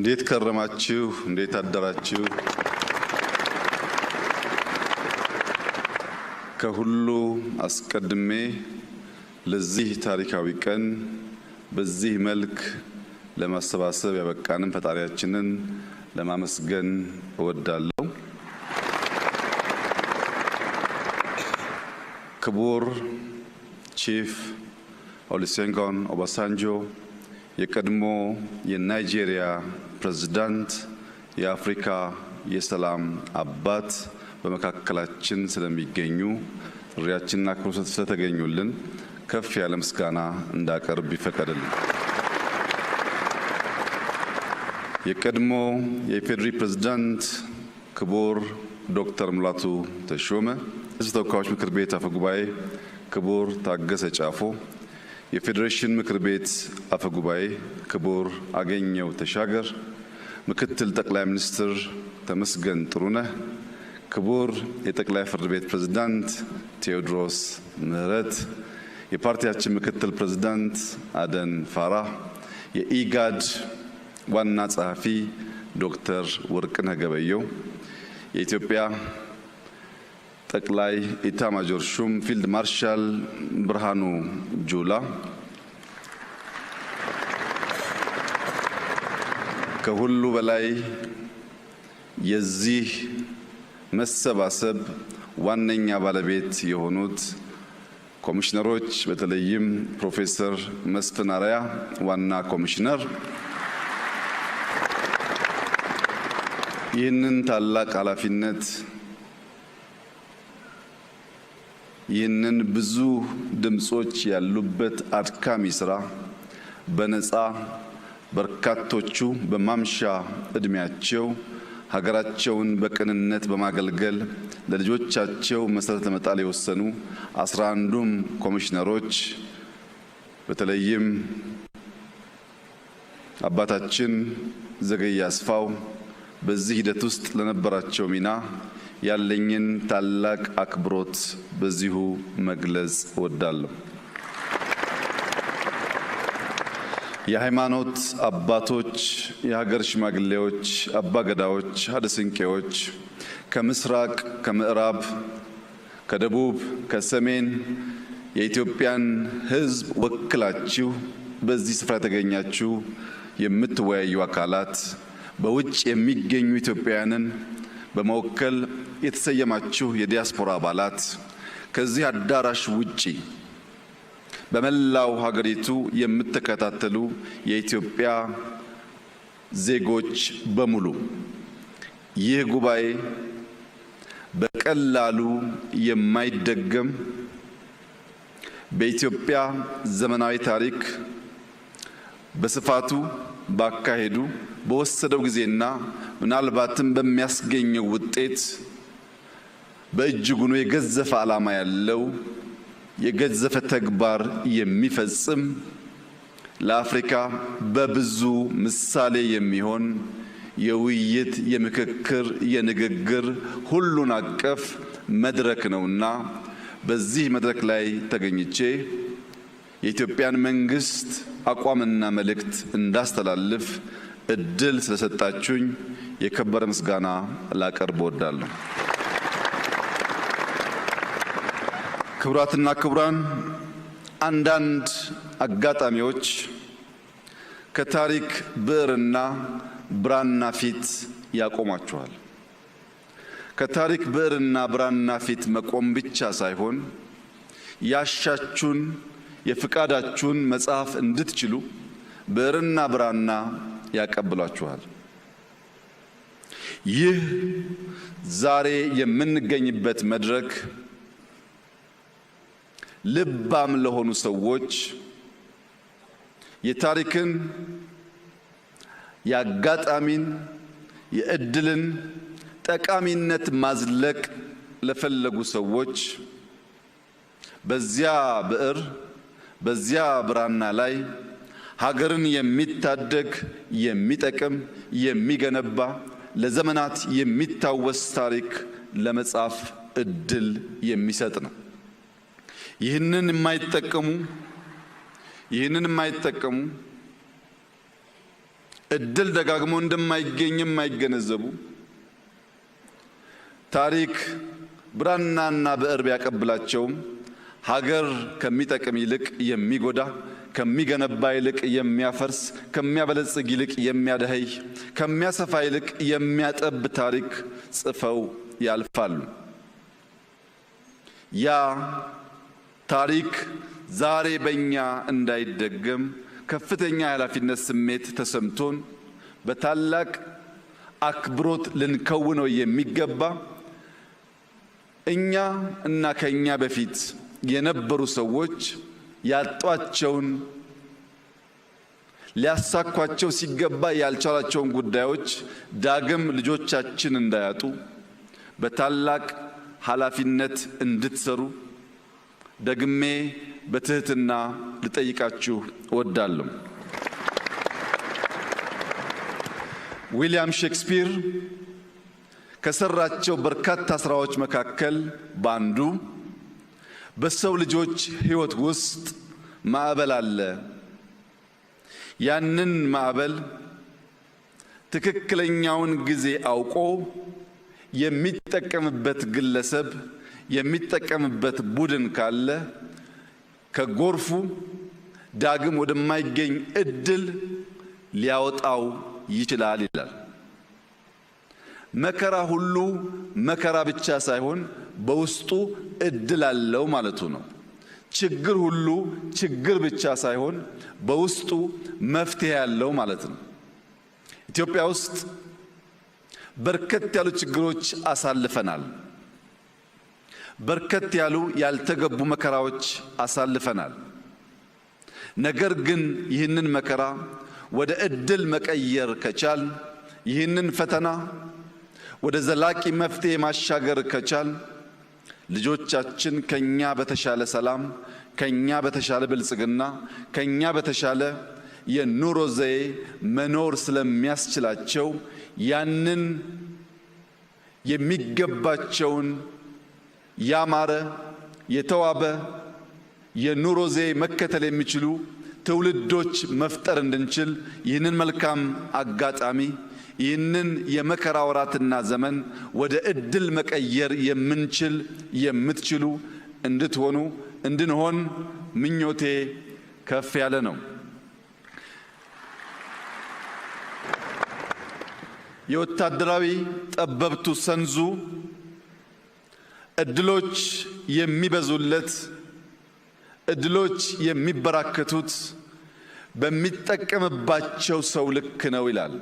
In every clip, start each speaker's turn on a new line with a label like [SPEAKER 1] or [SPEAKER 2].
[SPEAKER 1] እንዴት ከረማችሁ? እንዴት አደራችሁ? ከሁሉ አስቀድሜ ለዚህ ታሪካዊ ቀን በዚህ መልክ ለማሰባሰብ ያበቃንን ፈጣሪያችንን ለማመስገን እወዳለሁ። ክቡር ቺፍ ኦሉሴጉን ኦባሳንጆ የቀድሞ የናይጄሪያ ፕሬዝዳንት የአፍሪካ የሰላም አባት በመካከላችን ስለሚገኙ ጥሪያችንና አክብሮት ስለተገኙልን ከፍ ያለ ምስጋና እንዳቀርብ ይፈቀድልኝ። የቀድሞ የኢፌዴሪ ፕሬዝዳንት ክቡር ዶክተር ሙላቱ ተሾመ፣ የሕዝብ ተወካዮች ምክር ቤት አፈ ጉባኤ ክቡር ታገሰ ጫፎ፣ የፌዴሬሽን ምክር ቤት አፈ ጉባኤ ክቡር አገኘው ተሻገር፣ ምክትል ጠቅላይ ሚኒስትር ተመስገን ጥሩነህ፣ ክቡር የጠቅላይ ፍርድ ቤት ፕሬዝዳንት ቴዎድሮስ ምህረት፣ የፓርቲያችን ምክትል ፕሬዝዳንት አደን ፋራህ፣ የኢጋድ ዋና ጸሐፊ ዶክተር ወርቅነህ ገበየሁ፣ የኢትዮጵያ ጠቅላይ ኢታማዦር ሹም ፊልድ ማርሻል ብርሃኑ ጁላ፣ ከሁሉ በላይ የዚህ መሰባሰብ ዋነኛ ባለቤት የሆኑት ኮሚሽነሮች በተለይም ፕሮፌሰር መስፍን አርአያ ዋና ኮሚሽነር ይህንን ታላቅ ኃላፊነት ይህንን ብዙ ድምጾች ያሉበት አድካሚ ስራ በነፃ በርካቶቹ በማምሻ እድሜያቸው ሀገራቸውን በቅንነት በማገልገል ለልጆቻቸው መሰረት ለመጣል የወሰኑ 11ዱም ኮሚሽነሮች በተለይም አባታችን ዘገየ አስፋው በዚህ ሂደት ውስጥ ለነበራቸው ሚና ያለኝን ታላቅ አክብሮት በዚሁ መግለጽ እወዳለሁ። የሃይማኖት አባቶች፣ የሀገር ሽማግሌዎች፣ አባገዳዎች፣ ሀደ ስንቄዎች ከምስራቅ፣ ከምዕራብ፣ ከደቡብ፣ ከሰሜን የኢትዮጵያን ሕዝብ ወክላችሁ በዚህ ስፍራ የተገኛችሁ የምትወያዩ አካላት፣ በውጭ የሚገኙ ኢትዮጵያውያንን በመወከል የተሰየማችሁ የዲያስፖራ አባላት፣ ከዚህ አዳራሽ ውጪ በመላው ሀገሪቱ የምትከታተሉ የኢትዮጵያ ዜጎች በሙሉ ይህ ጉባኤ በቀላሉ የማይደገም በኢትዮጵያ ዘመናዊ ታሪክ በስፋቱ ባካሄዱ በወሰደው ጊዜና ምናልባትም በሚያስገኘው ውጤት በእጅጉኑ የገዘፈ ዓላማ ያለው የገዘፈ ተግባር የሚፈጽም ለአፍሪካ በብዙ ምሳሌ የሚሆን የውይይት፣ የምክክር፣ የንግግር ሁሉን አቀፍ መድረክ ነውና በዚህ መድረክ ላይ ተገኝቼ የኢትዮጵያን መንግስት አቋምና መልእክት እንዳስተላልፍ እድል ስለሰጣችሁኝ የከበረ ምስጋና ላቀርብ እወዳለሁ። ክቡራትና ክቡራን፣ አንዳንድ አጋጣሚዎች ከታሪክ ብዕርና ብራና ፊት ያቆሟችኋል። ከታሪክ ብዕርና ብራና ፊት መቆም ብቻ ሳይሆን ያሻችሁን የፍቃዳችሁን መጽሐፍ እንድትችሉ ብዕርና ብራና ያቀብሏችኋል። ይህ ዛሬ የምንገኝበት መድረክ ልባም ለሆኑ ሰዎች የታሪክን፣ የአጋጣሚን፣ የእድልን ጠቃሚነት ማዝለቅ ለፈለጉ ሰዎች በዚያ ብዕር በዚያ ብራና ላይ ሀገርን የሚታደግ የሚጠቅም የሚገነባ ለዘመናት የሚታወስ ታሪክ ለመጻፍ እድል የሚሰጥ ነው። ይህንን የማይጠቀሙ እድል ደጋግሞ እንደማይገኝም አይገነዘቡ ታሪክ ብራናና ብዕር ቢያቀብላቸውም ሀገር ከሚጠቅም ይልቅ የሚጎዳ ከሚገነባ ይልቅ የሚያፈርስ ከሚያበለጽግ ይልቅ የሚያደህይ ከሚያሰፋ ይልቅ የሚያጠብ ታሪክ ጽፈው ያልፋሉ። ያ ታሪክ ዛሬ በእኛ እንዳይደገም ከፍተኛ ኃላፊነት ስሜት ተሰምቶን በታላቅ አክብሮት ልንከውነው የሚገባ እኛ እና ከኛ በፊት የነበሩ ሰዎች ያጧቸውን ሊያሳኳቸው ሲገባ ያልቻላቸውን ጉዳዮች ዳግም ልጆቻችን እንዳያጡ በታላቅ ኃላፊነት እንድትሰሩ ደግሜ በትህትና ልጠይቃችሁ እወዳለሁ። ዊሊያም ሼክስፒር ከሰራቸው በርካታ ስራዎች መካከል ባንዱ በሰው ልጆች ሕይወት ውስጥ ማዕበል አለ። ያንን ማዕበል ትክክለኛውን ጊዜ አውቆ የሚጠቀምበት ግለሰብ የሚጠቀምበት ቡድን ካለ ከጎርፉ ዳግም ወደማይገኝ እድል ሊያወጣው ይችላል ይላል። መከራ ሁሉ መከራ ብቻ ሳይሆን በውስጡ እድል አለው ማለቱ ነው። ችግር ሁሉ ችግር ብቻ ሳይሆን በውስጡ መፍትሄ ያለው ማለት ነው። ኢትዮጵያ ውስጥ በርከት ያሉ ችግሮች አሳልፈናል። በርከት ያሉ ያልተገቡ መከራዎች አሳልፈናል። ነገር ግን ይህንን መከራ ወደ እድል መቀየር ከቻል ይህንን ፈተና ወደ ዘላቂ መፍትሄ ማሻገር ከቻል ልጆቻችን ከኛ በተሻለ ሰላም ከኛ በተሻለ ብልጽግና ከኛ በተሻለ የኑሮ ዘዬ መኖር ስለሚያስችላቸው ያንን የሚገባቸውን ያማረ የተዋበ የኑሮ ዘዬ መከተል የሚችሉ ትውልዶች መፍጠር እንድንችል ይህንን መልካም አጋጣሚ ይህንን የመከራ ወራትና ዘመን ወደ እድል መቀየር የምንችል የምትችሉ እንድትሆኑ እንድንሆን ምኞቴ ከፍ ያለ ነው። የወታደራዊ ጠበብቱ ሰንዙ እድሎች የሚበዙለት እድሎች የሚበራከቱት በሚጠቀምባቸው ሰው ልክ ነው ይላል።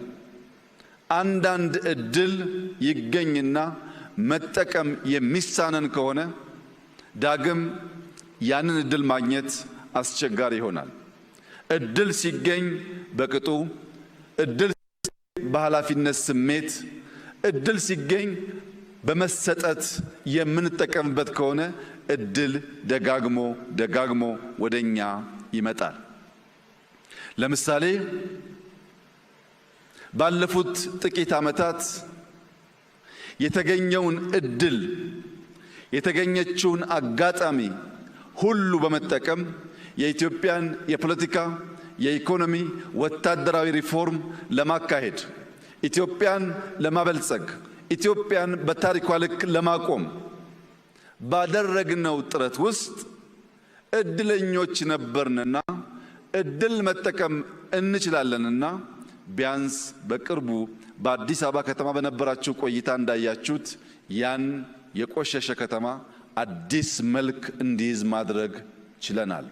[SPEAKER 1] አንዳንድ እድል ይገኝና መጠቀም የሚሳነን ከሆነ ዳግም ያንን እድል ማግኘት አስቸጋሪ ይሆናል። እድል ሲገኝ በቅጡ እድል በኃላፊነት ስሜት እድል ሲገኝ በመሰጠት የምንጠቀምበት ከሆነ እድል ደጋግሞ ወደኛ ይመጣል። ለምሳሌ ባለፉት ጥቂት ዓመታት የተገኘውን እድል የተገኘችውን አጋጣሚ ሁሉ በመጠቀም የኢትዮጵያን የፖለቲካ የኢኮኖሚ ወታደራዊ ሪፎርም ለማካሄድ ኢትዮጵያን ለማበልጸግ ኢትዮጵያን በታሪኳ ልክ ለማቆም ባደረግነው ጥረት ውስጥ እድለኞች ነበርንና እድል መጠቀም እንችላለንና ቢያንስ በቅርቡ በአዲስ አበባ ከተማ በነበራችሁ ቆይታ እንዳያችሁት ያን የቆሸሸ ከተማ አዲስ መልክ እንዲይዝ ማድረግ ችለናል።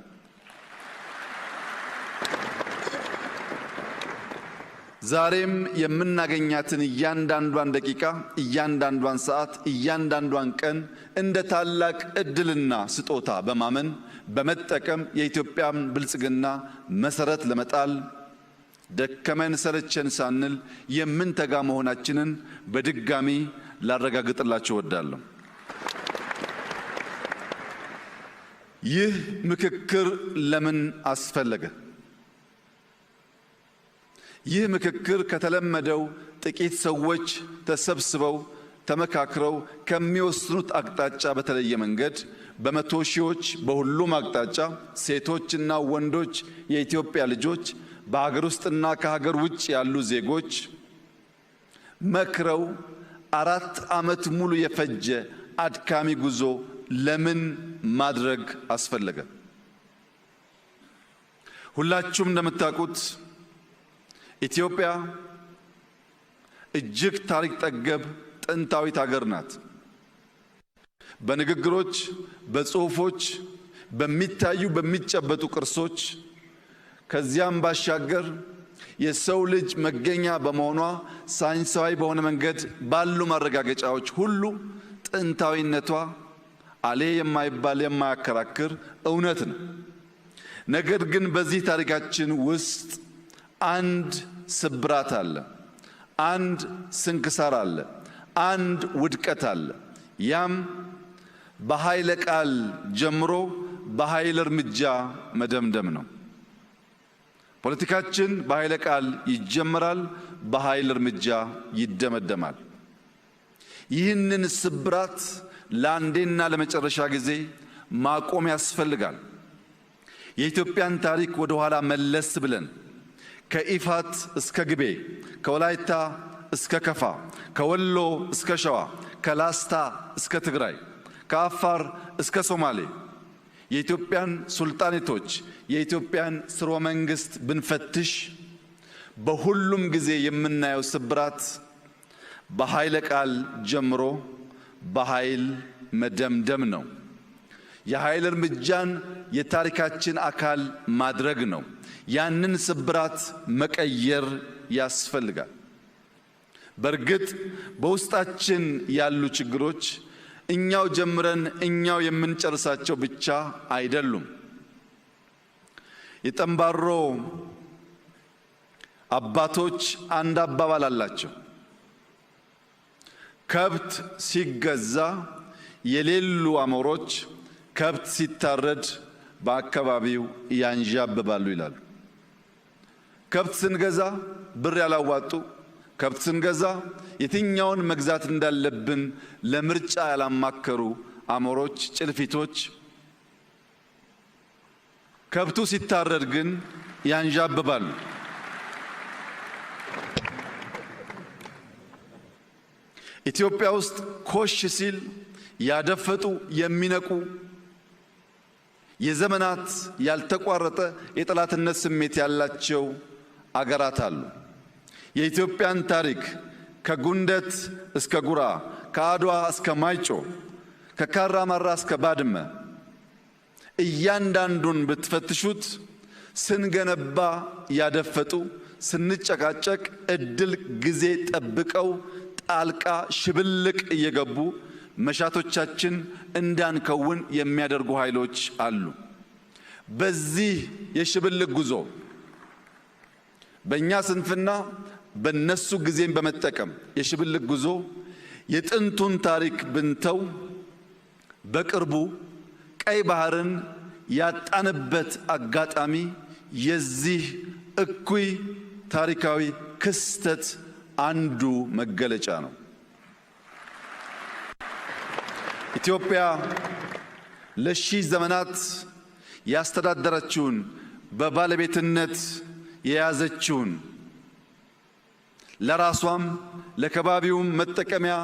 [SPEAKER 1] ዛሬም የምናገኛትን እያንዳንዷን ደቂቃ እያንዳንዷን ሰዓት እያንዳንዷን ቀን እንደ ታላቅ እድልና ስጦታ በማመን በመጠቀም የኢትዮጵያን ብልጽግና መሰረት ለመጣል ደከመን ሰለቸን ሳንል የምንተጋ መሆናችንን በድጋሚ ላረጋግጥላችሁ እወዳለሁ። ይህ ምክክር ለምን አስፈለገ? ይህ ምክክር ከተለመደው ጥቂት ሰዎች ተሰብስበው ተመካክረው ከሚወስኑት አቅጣጫ በተለየ መንገድ በመቶ ሺዎች በሁሉም አቅጣጫ ሴቶችና ወንዶች የኢትዮጵያ ልጆች በሀገር ውስጥና ከሀገር ውጭ ያሉ ዜጎች መክረው 4 ዓመት ሙሉ የፈጀ አድካሚ ጉዞ ለምን ማድረግ አስፈለገ? ሁላችሁም እንደምታውቁት ኢትዮጵያ እጅግ ታሪክ ጠገብ ጥንታዊት ሀገር ናት። በንግግሮች፣ በጽሁፎች፣ በሚታዩ በሚጨበጡ ቅርሶች ከዚያም ባሻገር የሰው ልጅ መገኛ በመሆኗ ሳይንሳዊ በሆነ መንገድ ባሉ ማረጋገጫዎች ሁሉ ጥንታዊነቷ አሌ የማይባል የማያከራክር እውነት ነው። ነገር ግን በዚህ ታሪካችን ውስጥ አንድ ስብራት አለ፣ አንድ ስንክሳር አለ፣ አንድ ውድቀት አለ። ያም በኃይለ ቃል ጀምሮ በኃይል እርምጃ መደምደም ነው። ፖለቲካችን በኃይለ ቃል ይጀምራል፣ በኃይል እርምጃ ይደመደማል። ይህንን ስብራት ለአንዴና ለመጨረሻ ጊዜ ማቆም ያስፈልጋል። የኢትዮጵያን ታሪክ ወደ ኋላ መለስ ብለን ከኢፋት እስከ ግቤ፣ ከወላይታ እስከ ከፋ፣ ከወሎ እስከ ሸዋ፣ ከላስታ እስከ ትግራይ፣ ከአፋር እስከ ሶማሌ የኢትዮጵያን ሱልጣኔቶች የኢትዮጵያን ስርወ መንግስት ብንፈትሽ በሁሉም ጊዜ የምናየው ስብራት በኃይለ ቃል ጀምሮ በኃይል መደምደም ነው። የኃይል እርምጃን የታሪካችን አካል ማድረግ ነው። ያንን ስብራት መቀየር ያስፈልጋል። በእርግጥ በውስጣችን ያሉ ችግሮች እኛው ጀምረን እኛው የምንጨርሳቸው ብቻ አይደሉም። የጠንባሮ አባቶች አንድ አባባል አላቸው። ከብት ሲገዛ የሌሉ አሞሮች ከብት ሲታረድ በአካባቢው ያንዣብባሉ ይላሉ። ከብት ስንገዛ ብር ያላዋጡ፣ ከብት ስንገዛ የትኛውን መግዛት እንዳለብን ለምርጫ ያላማከሩ አሞሮች፣ ጭልፊቶች ከብቱ ሲታረድ ግን ያንዣብባሉ። ኢትዮጵያ ውስጥ ኮሽ ሲል ያደፈጡ የሚነቁ የዘመናት ያልተቋረጠ የጠላትነት ስሜት ያላቸው አገራት አሉ። የኢትዮጵያን ታሪክ ከጉንደት እስከ ጉራ፣ ከአድዋ እስከ ማይጮ፣ ከካራማራ እስከ ባድመ እያንዳንዱን ብትፈትሹት ስንገነባ ያደፈጡ፣ ስንጨቃጨቅ እድል ጊዜ ጠብቀው ጣልቃ ሽብልቅ እየገቡ መሻቶቻችን እንዳንከውን የሚያደርጉ ኃይሎች አሉ። በዚህ የሽብልቅ ጉዞ በእኛ ስንፍና በነሱ ጊዜን በመጠቀም የሽብልቅ ጉዞ የጥንቱን ታሪክ ብንተው በቅርቡ ቀይ ባህርን ያጣንበት አጋጣሚ የዚህ እኩይ ታሪካዊ ክስተት አንዱ መገለጫ ነው። ኢትዮጵያ ለሺህ ዘመናት ያስተዳደረችውን በባለቤትነት የያዘችውን ለራሷም ለከባቢውም መጠቀሚያ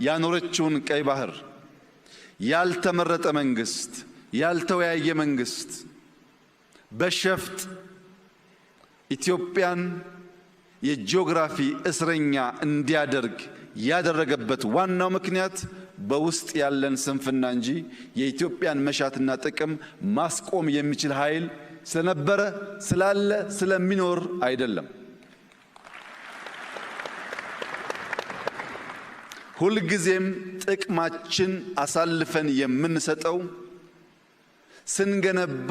[SPEAKER 1] ያኖረችውን ቀይ ባህር ያልተመረጠ መንግስት፣ ያልተወያየ መንግስት በሸፍጥ ኢትዮጵያን የጂኦግራፊ እስረኛ እንዲያደርግ ያደረገበት ዋናው ምክንያት በውስጥ ያለን ስንፍና እንጂ የኢትዮጵያን መሻትና ጥቅም ማስቆም የሚችል ኃይል ስለነበረ ስላለ ስለሚኖር አይደለም። ሁልጊዜም ጥቅማችን አሳልፈን የምንሰጠው ስንገነባ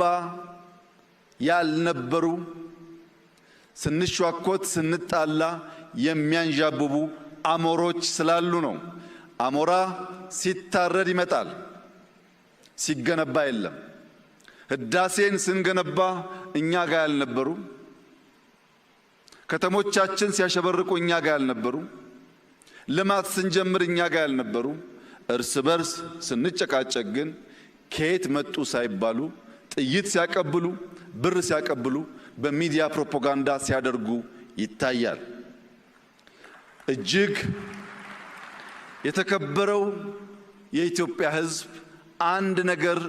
[SPEAKER 1] ያልነበሩ፣ ስንሿኮት ስንጣላ የሚያንዣብቡ አሞሮች ስላሉ ነው። አሞራ ሲታረድ ይመጣል፣ ሲገነባ የለም። ህዳሴን ስንገነባ እኛ ጋር ያልነበሩ፣ ከተሞቻችን ሲያሸበርቁ እኛ ጋር ያልነበሩ፣ ልማት ስንጀምር እኛ ጋር ያልነበሩ፣ እርስ በርስ ስንጨቃጨቅ ግን ከየት መጡ ሳይባሉ ጥይት ሲያቀብሉ፣ ብር ሲያቀብሉ፣ በሚዲያ ፕሮፓጋንዳ ሲያደርጉ ይታያል። እጅግ የተከበረው የኢትዮጵያ ሕዝብ አንድ ነገር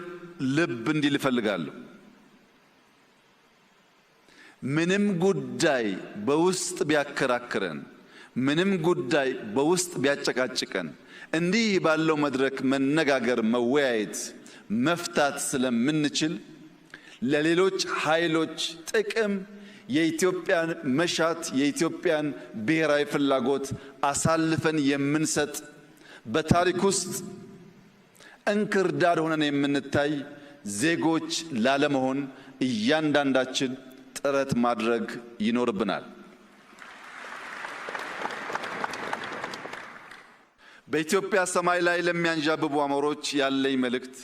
[SPEAKER 1] ልብ እንዲል እፈልጋለሁ። ምንም ጉዳይ በውስጥ ቢያከራክረን፣ ምንም ጉዳይ በውስጥ ቢያጨቃጭቀን እንዲህ ባለው መድረክ መነጋገር፣ መወያየት፣ መፍታት ስለምንችል ለሌሎች ኃይሎች ጥቅም የኢትዮጵያን መሻት፣ የኢትዮጵያን ብሔራዊ ፍላጎት አሳልፈን የምንሰጥ በታሪክ ውስጥ እንክርዳድ ሆነን የምንታይ ዜጎች ላለመሆን እያንዳንዳችን ጥረት ማድረግ ይኖርብናል። በኢትዮጵያ ሰማይ ላይ ለሚያንዣብቡ አሞሮች ያለኝ መልእክት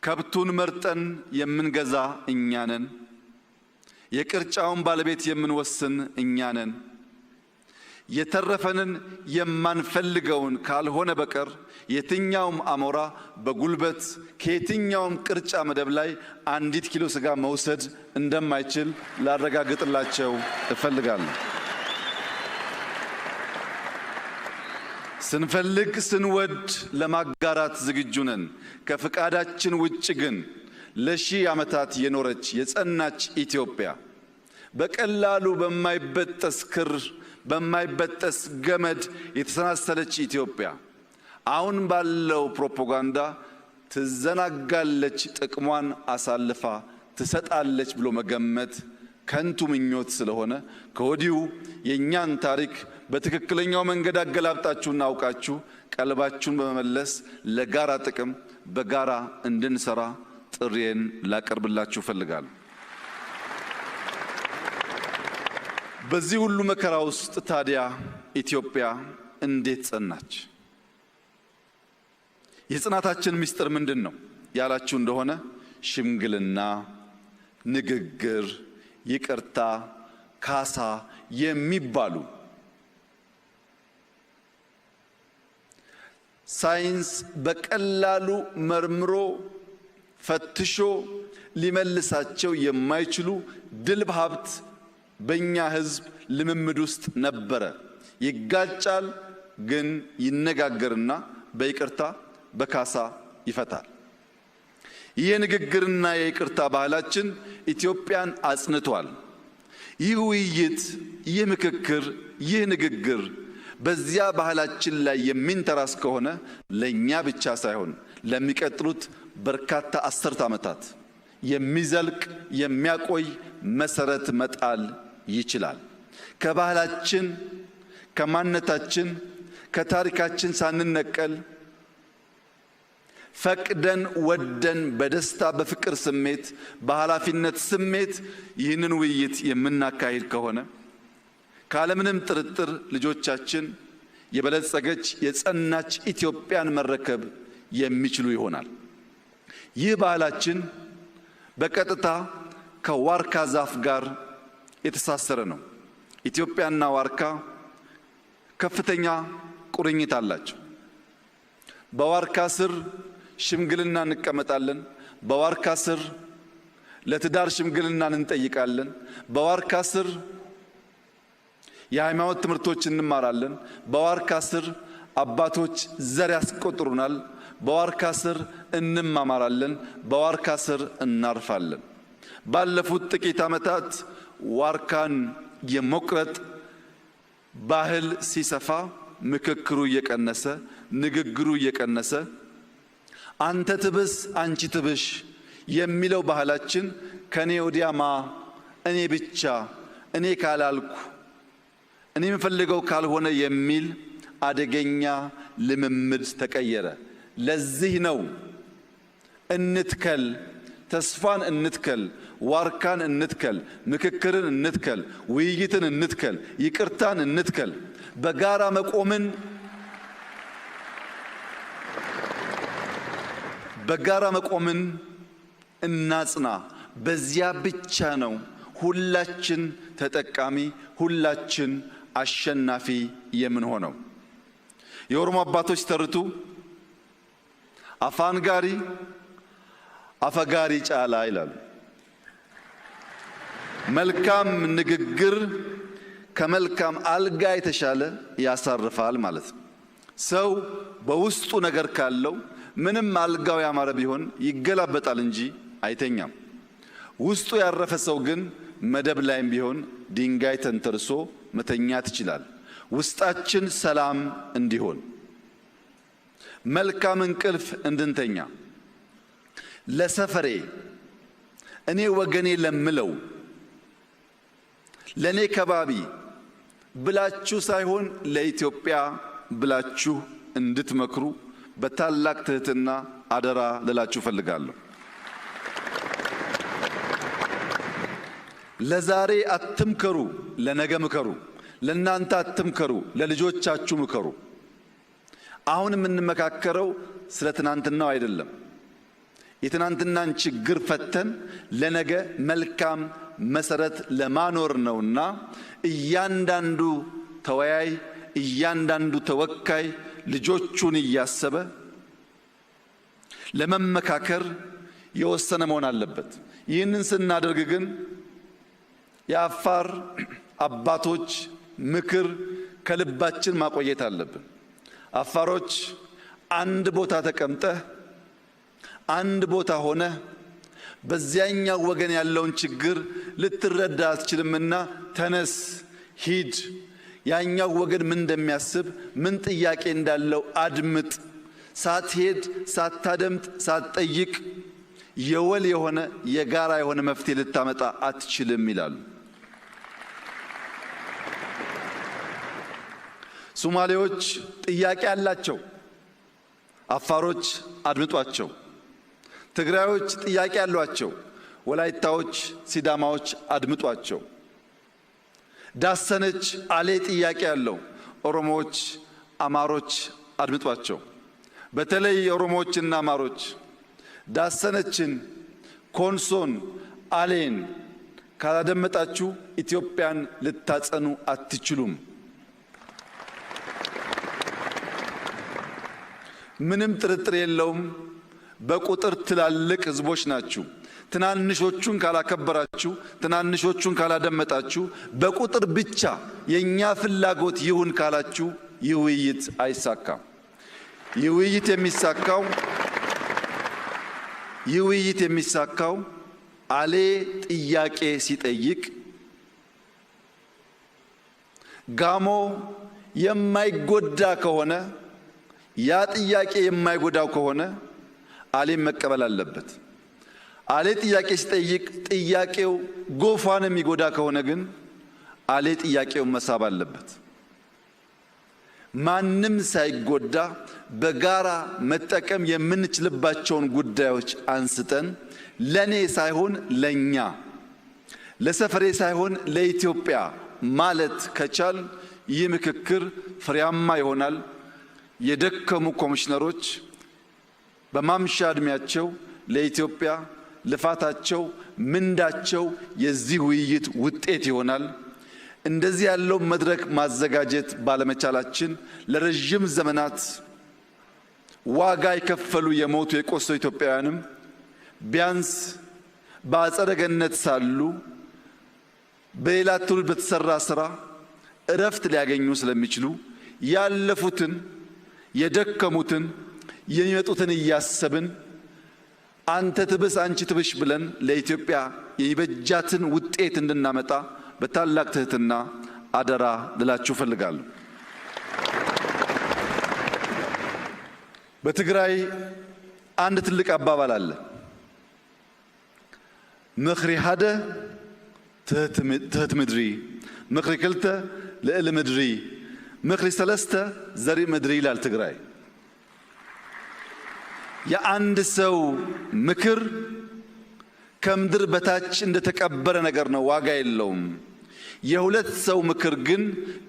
[SPEAKER 1] ከብቱን መርጠን የምንገዛ እኛ ነን። የቅርጫውን ባለቤት የምንወስን እኛ ነን። የተረፈንን የማንፈልገውን ካልሆነ በቀር የትኛውም አሞራ በጉልበት ከየትኛውም ቅርጫ መደብ ላይ አንዲት ኪሎ ስጋ መውሰድ እንደማይችል ላረጋግጥላቸው እፈልጋለሁ። ስንፈልግ ስንወድ ለማጋራት ዝግጁ ነን። ከፍቃዳችን ውጭ ግን ለሺህ ዓመታት የኖረች የጸናች ኢትዮጵያ በቀላሉ በማይበጠስ ክር በማይበጠስ ገመድ የተሰናሰለች ኢትዮጵያ አሁን ባለው ፕሮፓጋንዳ ትዘናጋለች፣ ጥቅሟን አሳልፋ ትሰጣለች ብሎ መገመት ከንቱ ምኞት ስለሆነ ከወዲሁ የእኛን ታሪክ በትክክለኛው መንገድ አገላብጣችሁና አውቃችሁ ቀልባችሁን በመመለስ ለጋራ ጥቅም በጋራ እንድንሰራ ጥሪዬን ላቀርብላችሁ እፈልጋለሁ። በዚህ ሁሉ መከራ ውስጥ ታዲያ ኢትዮጵያ እንዴት ጸናች? የጽናታችን ምስጢር ምንድን ነው ያላችሁ እንደሆነ ሽምግልና፣ ንግግር፣ ይቅርታ፣ ካሳ የሚባሉ ሳይንስ በቀላሉ መርምሮ ፈትሾ ሊመልሳቸው የማይችሉ ድልብ ሀብት በእኛ ሕዝብ ልምምድ ውስጥ ነበረ። ይጋጫል፣ ግን ይነጋገርና በይቅርታ በካሳ ይፈታል። ይህ ንግግርና የይቅርታ ባህላችን ኢትዮጵያን አጽንቷል። ይህ ውይይት፣ ይህ ምክክር፣ ይህ ንግግር በዚያ ባህላችን ላይ የሚንተራስ ከሆነ ለእኛ ብቻ ሳይሆን ለሚቀጥሉት በርካታ አስርት ዓመታት የሚዘልቅ የሚያቆይ መሰረት መጣል ይችላል። ከባህላችን፣ ከማንነታችን፣ ከታሪካችን ሳንነቀል ፈቅደን ወደን በደስታ በፍቅር ስሜት በኃላፊነት ስሜት ይህንን ውይይት የምናካሂድ ከሆነ ካለምንም ጥርጥር ልጆቻችን የበለጸገች የጸናች ኢትዮጵያን መረከብ የሚችሉ ይሆናል። ይህ ባህላችን በቀጥታ ከዋርካ ዛፍ ጋር የተሳሰረ ነው። ኢትዮጵያና ዋርካ ከፍተኛ ቁርኝት አላቸው። በዋርካ ስር ሽምግልና እንቀመጣለን። በዋርካ ስር ለትዳር ሽምግልናን እንጠይቃለን። በዋርካ ስር የሃይማኖት ትምህርቶች እንማራለን። በዋርካ ስር አባቶች ዘር ያስቆጥሩናል። በዋርካ ስር እንማማራለን። በዋርካ ስር እናርፋለን። ባለፉት ጥቂት ዓመታት ዋርካን የመቁረጥ ባህል ሲሰፋ ምክክሩ እየቀነሰ ንግግሩ እየቀነሰ አንተ ትብስ አንቺ ትብሽ የሚለው ባህላችን ከኔ ወዲያማ እኔ ብቻ እኔ ካላልኩ እኔ የምፈልገው ካልሆነ የሚል አደገኛ ልምምድ ተቀየረ። ለዚህ ነው እንትከል፣ ተስፋን እንትከል፣ ዋርካን እንትከል፣ ምክክርን እንትከል፣ ውይይትን እንትከል፣ ይቅርታን እንትከል፣ በጋራ መቆምን እናጽና። በዚያ ብቻ ነው ሁላችን ተጠቃሚ፣ ሁላችን አሸናፊ የምንሆነው። የኦሮሞ አባቶች ተርቱ አፋን ጋሪ አፈጋሪ ጫላ ይላሉ። መልካም ንግግር ከመልካም አልጋ የተሻለ ያሳርፋል ማለት ነው። ሰው በውስጡ ነገር ካለው ምንም አልጋው ያማረ ቢሆን ይገላበጣል እንጂ አይተኛም። ውስጡ ያረፈ ሰው ግን መደብ ላይም ቢሆን ድንጋይ ተንተርሶ መተኛት ይችላል። ውስጣችን ሰላም እንዲሆን መልካም እንቅልፍ እንድንተኛ ለሰፈሬ እኔ ወገኔ ለምለው ለኔ ከባቢ ብላችሁ ሳይሆን ለኢትዮጵያ ብላችሁ እንድትመክሩ በታላቅ ትህትና አደራ ልላችሁ ፈልጋለሁ። ለዛሬ አትምከሩ፣ ለነገ ምከሩ። ለናንተ አትምከሩ፣ ለልጆቻችሁ ምከሩ። አሁን የምንመካከረው ስለ ትናንትናው አይደለም። የትናንትናን ችግር ፈተን ለነገ መልካም መሰረት ለማኖር ነውና እያንዳንዱ ተወያይ እያንዳንዱ ተወካይ ልጆቹን እያሰበ ለመመካከር የወሰነ መሆን አለበት። ይህንን ስናደርግ ግን የአፋር አባቶች ምክር ከልባችን ማቆየት አለብን። አፋሮች አንድ ቦታ ተቀምጠህ አንድ ቦታ ሆነ በዚያኛው ወገን ያለውን ችግር ልትረዳ አትችልምና ተነስ፣ ሂድ፣ ያኛው ወገን ምን እንደሚያስብ ምን ጥያቄ እንዳለው አድምጥ። ሳትሄድ ሳታደምጥ ሳትጠይቅ የወል የሆነ የጋራ የሆነ መፍትሄ ልታመጣ አትችልም ይላሉ። ሶማሌዎች ጥያቄ አላቸው፣ አፋሮች አድምጧቸው። ትግራዮች ጥያቄ አሏቸው፣ ወላይታዎች ሲዳማዎች አድምጧቸው። ዳሰነች አሌ ጥያቄ ያለው ኦሮሞዎች አማሮች አድምጧቸው። በተለይ ኦሮሞዎችና አማሮች ዳሰነችን ኮንሶን አሌን ካላደመጣችሁ ኢትዮጵያን ልታጸኑ አትችሉም። ምንም ጥርጥር የለውም። በቁጥር ትላልቅ ህዝቦች ናችሁ። ትናንሾቹን ካላከበራችሁ ትናንሾቹን ካላደመጣችሁ በቁጥር ብቻ የኛ ፍላጎት ይሁን ካላችሁ ይህ ውይይት አይሳካም። ይህ ውይይት የሚሳካው አሌ ጥያቄ ሲጠይቅ ጋሞ የማይጎዳ ከሆነ ያ ጥያቄ የማይጎዳው ከሆነ አሌም መቀበል አለበት። አሌ ጥያቄ ሲጠይቅ ጥያቄው ጎፋን የሚጎዳ ከሆነ ግን አሌ ጥያቄውን መሳብ አለበት። ማንም ሳይጎዳ በጋራ መጠቀም የምንችልባቸውን ጉዳዮች አንስተን ለኔ ሳይሆን ለኛ፣ ለሰፈሬ ሳይሆን ለኢትዮጵያ ማለት ከቻል ይህ ምክክር ፍሬያማ ይሆናል። የደከሙ ኮሚሽነሮች በማምሻ ዕድሜያቸው ለኢትዮጵያ ልፋታቸው ምንዳቸው የዚህ ውይይት ውጤት ይሆናል። እንደዚህ ያለው መድረክ ማዘጋጀት ባለመቻላችን ለረጅም ዘመናት ዋጋ የከፈሉ የሞቱ የቆሰሉ ኢትዮጵያውያንም ቢያንስ በአጸደ ገነት ሳሉ በሌላ ትውልድ በተሰራ ስራ እረፍት ሊያገኙ ስለሚችሉ ያለፉትን የደከሙትን የሚመጡትን እያሰብን አንተ ትብስ አንቺ ትብሽ ብለን ለኢትዮጵያ የበጃትን ውጤት እንድናመጣ በታላቅ ትህትና አደራ ልላችሁ ፈልጋለሁ። በትግራይ አንድ ትልቅ አባባል አለ። ምኽሪ ሓደ ትህት ምድሪ፣ ምኽሪ ክልተ ልዕሊ ምድሪ፣ ምኽሪ ሰለስተ ዘርኢ ምድሪ ይላል ትግራይ። የአንድ ሰው ምክር ከምድር በታች እንደተቀበረ ነገር ነው፣ ዋጋ የለውም። የሁለት ሰው ምክር ግን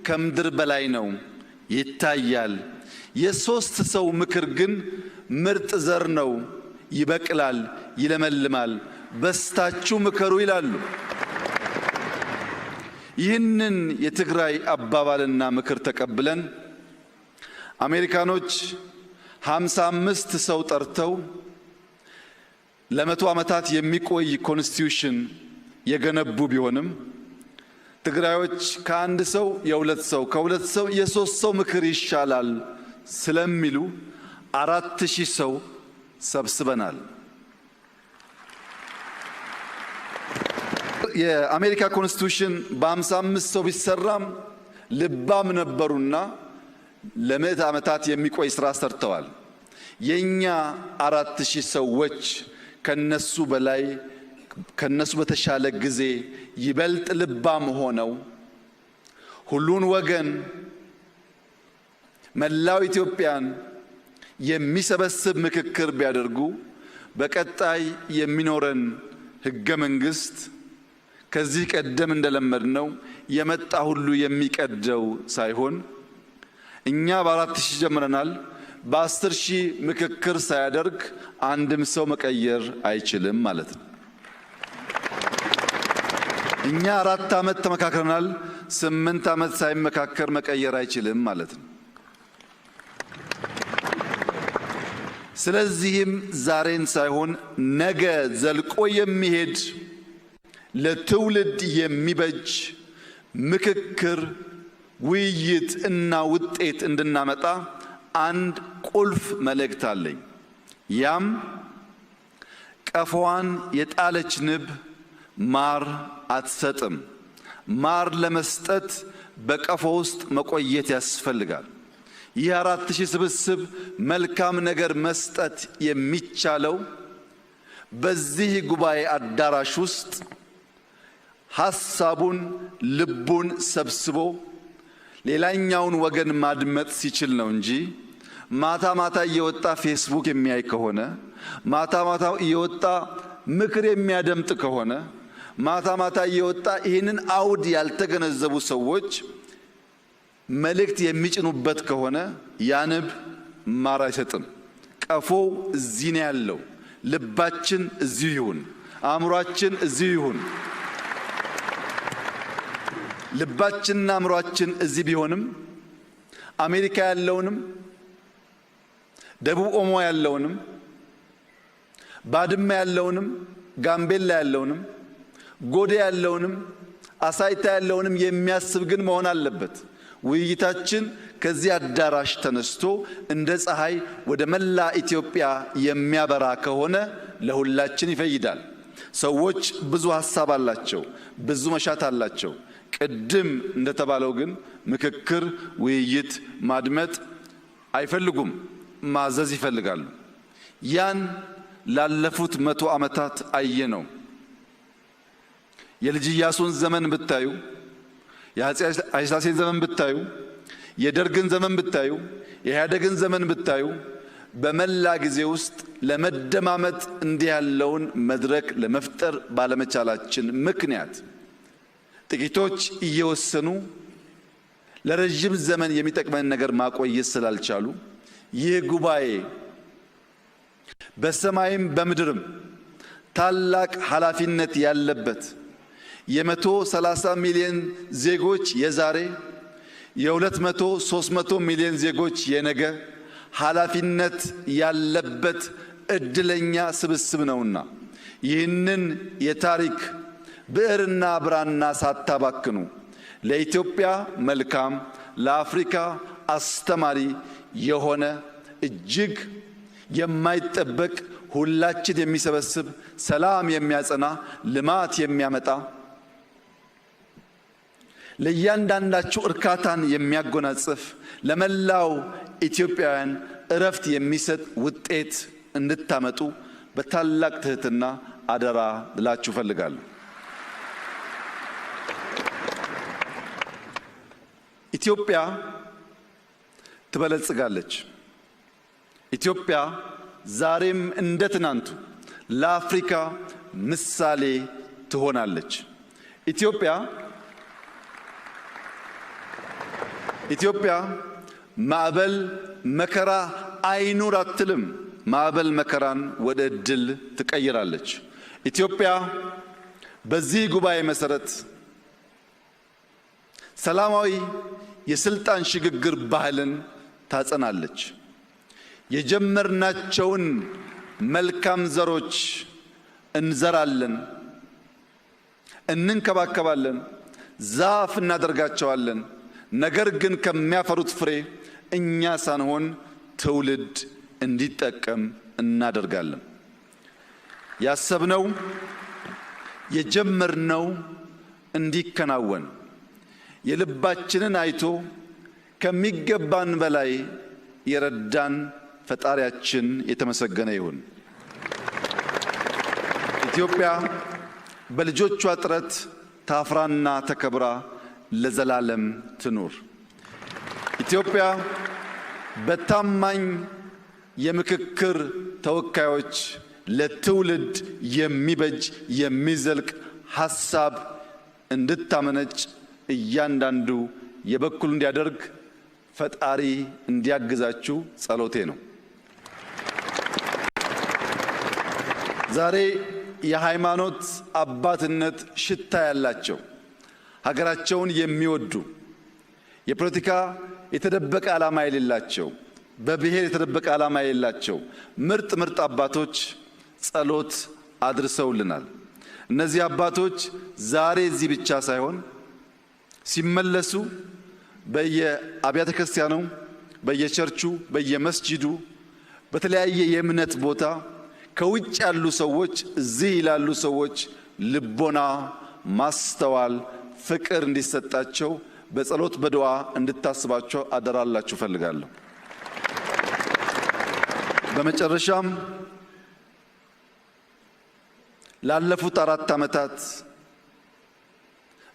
[SPEAKER 1] ከምድር በላይ ነው፣ ይታያል። የሶስት ሰው ምክር ግን ምርጥ ዘር ነው፣ ይበቅላል፣ ይለመልማል። በስታችሁ ምከሩ ይላሉ። ይህንን የትግራይ አባባልና ምክር ተቀብለን አሜሪካኖች 55 ሰው ጠርተው ለመቶ ዓመታት የሚቆይ ኮንስቲቱሽን የገነቡ ቢሆንም ትግራዮች ከአንድ ሰው የሁለት ሰው ከሁለት ሰው የሶስት ሰው ምክር ይሻላል ስለሚሉ 4000 ሰው ሰብስበናል። የአሜሪካ ኮንስቲቱሽን በ55 ሰው ቢሰራም ልባም ነበሩና ለምዕት ዓመታት የሚቆይ ስራ ሰርተዋል። የኛ 4000 ሰዎች ከነሱ በላይ ከነሱ በተሻለ ጊዜ ይበልጥ ልባም ሆነው ሁሉን ወገን መላው ኢትዮጵያን የሚሰበስብ ምክክር ቢያደርጉ በቀጣይ የሚኖረን ህገ መንግስት ከዚህ ቀደም እንደለመድነው የመጣ ሁሉ የሚቀደው ሳይሆን እኛ በ4000 ጀምረናል። በ10000 ምክክር ሳያደርግ አንድም ሰው መቀየር አይችልም ማለት ነው። እኛ 4 ዓመት ተመካክረናል። 8 ዓመት ሳይመካከር መቀየር አይችልም ማለት ነው። ስለዚህም ዛሬን ሳይሆን ነገ ዘልቆ የሚሄድ ለትውልድ የሚበጅ ምክክር፣ ውይይት እና ውጤት እንድናመጣ አንድ ቁልፍ መልእክት አለኝ። ያም ቀፎዋን የጣለች ንብ ማር አትሰጥም። ማር ለመስጠት በቀፎ ውስጥ መቆየት ያስፈልጋል። ይህ 4000 ስብስብ መልካም ነገር መስጠት የሚቻለው በዚህ ጉባኤ አዳራሽ ውስጥ ሐሳቡን ልቡን ሰብስቦ ሌላኛውን ወገን ማድመጥ ሲችል ነው እንጂ ማታ ማታ እየወጣ ፌስቡክ የሚያይ ከሆነ ማታ ማታ እየወጣ ምክር የሚያደምጥ ከሆነ ማታ ማታ እየወጣ ይህንን አውድ ያልተገነዘቡ ሰዎች መልእክት የሚጭኑበት ከሆነ ያንብ ማር አይሰጥም። ቀፎው እዚህ ነው ያለው። ልባችን እዚሁ ይሁን፣ አእምሯችን እዚሁ ይሁን። ልባችንና አእምሯችን እዚህ ቢሆንም አሜሪካ ያለውንም ደቡብ ኦሞ ያለውንም ባድመ ያለውንም ጋምቤላ ያለውንም ጎዴ ያለውንም አሳይታ ያለውንም የሚያስብ ግን መሆን አለበት። ውይይታችን ከዚህ አዳራሽ ተነስቶ እንደ ፀሐይ ወደ መላ ኢትዮጵያ የሚያበራ ከሆነ ለሁላችን ይፈይዳል። ሰዎች ብዙ ሐሳብ አላቸው፣ ብዙ መሻት አላቸው። ቅድም እንደተባለው ግን ምክክር፣ ውይይት ማድመጥ አይፈልጉም፣ ማዘዝ ይፈልጋሉ። ያን ላለፉት 100 ዓመታት አየነው። የልጅ ኢያሱን ዘመን ብታዩ፣ የአፄ ኃይለሥላሴን ዘመን ብታዩ፣ የደርግን ዘመን ብታዩ፣ የኢህአዴግን ዘመን ብታዩ በመላ ጊዜ ውስጥ ለመደማመጥ እንዲህ ያለውን መድረክ ለመፍጠር ባለመቻላችን ምክንያት ጥቂቶች እየወሰኑ ለረጅም ዘመን የሚጠቅመን ነገር ማቆየት ስላልቻሉ ይህ ጉባኤ በሰማይም በምድርም ታላቅ ኃላፊነት ያለበት የ130 ሚሊዮን ዜጎች የዛሬ የ200-300 ሚሊዮን ዜጎች የነገ ኃላፊነት ያለበት እድለኛ ስብስብ ነውና ይህንን የታሪክ ብዕርና ብራና ሳታባክኑ ለኢትዮጵያ መልካም ለአፍሪካ አስተማሪ የሆነ እጅግ የማይጠበቅ ሁላችን የሚሰበስብ ሰላም የሚያጸና ልማት የሚያመጣ ለእያንዳንዳችሁ እርካታን የሚያጎናጽፍ ለመላው ኢትዮጵያውያን እረፍት የሚሰጥ ውጤት እንድታመጡ በታላቅ ትህትና አደራ ልላችሁ ፈልጋለሁ። ኢትዮጵያ ትበለጽጋለች። ኢትዮጵያ ዛሬም እንደ ትናንቱ ለአፍሪካ ምሳሌ ትሆናለች። ኢትዮጵያ ማዕበል መከራ አይኑር አትልም። ማዕበል መከራን ወደ ዕድል ትቀይራለች። ኢትዮጵያ በዚህ ጉባኤ መሰረት ሰላማዊ የስልጣን ሽግግር ባህልን ታጸናለች። የጀመርናቸውን መልካም ዘሮች እንዘራለን፣ እንንከባከባለን፣ ዛፍ እናደርጋቸዋለን። ነገር ግን ከሚያፈሩት ፍሬ እኛ ሳንሆን ትውልድ እንዲጠቀም እናደርጋለን። ያሰብነው የጀመርነው እንዲከናወን የልባችንን አይቶ ከሚገባን በላይ የረዳን ፈጣሪያችን የተመሰገነ ይሁን። ኢትዮጵያ በልጆቿ ጥረት ታፍራና ተከብራ ለዘላለም ትኑር። ኢትዮጵያ በታማኝ የምክክር ተወካዮች ለትውልድ የሚበጅ የሚዘልቅ ሐሳብ እንድታመነጭ እያንዳንዱ የበኩል እንዲያደርግ ፈጣሪ እንዲያግዛችሁ ጸሎቴ ነው። ዛሬ የሃይማኖት አባትነት ሽታ ያላቸው ሀገራቸውን የሚወዱ የፖለቲካ የተደበቀ ዓላማ የሌላቸው በብሔር የተደበቀ ዓላማ የሌላቸው ምርጥ አባቶች ጸሎት አድርሰውልናል። እነዚህ አባቶች ዛሬ እዚህ ብቻ ሳይሆን ሲመለሱ በየአብያተ ክርስቲያኑ፣ በየቸርቹ፣ በየመስጂዱ፣ በተለያየ የእምነት ቦታ ከውጭ ያሉ ሰዎች እዚህ ይላሉ ሰዎች ልቦና፣ ማስተዋል፣ ፍቅር እንዲሰጣቸው በጸሎት በዱዓ እንድታስባቸው አደራላችሁ ፈልጋለሁ። በመጨረሻም ላለፉት 4 ዓመታት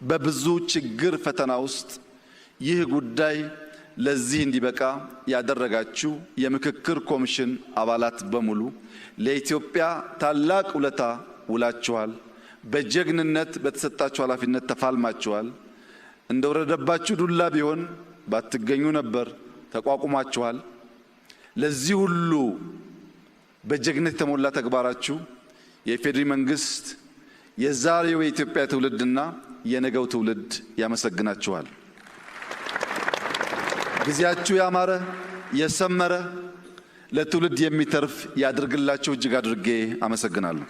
[SPEAKER 1] በብዙ ችግር ፈተና ውስጥ ይህ ጉዳይ ለዚህ እንዲበቃ ያደረጋችሁ የምክክር ኮሚሽን አባላት በሙሉ ለኢትዮጵያ ታላቅ ውለታ ውላችኋል። በጀግንነት በተሰጣችሁ ኃላፊነት ተፋልማችኋል። እንደወረደባችሁ ዱላ ቢሆን ባትገኙ ነበር፣ ተቋቁማችኋል። ለዚህ ሁሉ በጀግነት የተሞላ ተግባራችሁ የኢፌዴሪ መንግስት፣ የዛሬው የኢትዮጵያ ትውልድና የነገው ትውልድ ያመሰግናችኋል። ጊዜያችሁ ያማረ የሰመረ ለትውልድ የሚተርፍ ያድርግላችሁ። እጅግ አድርጌ አመሰግናለሁ።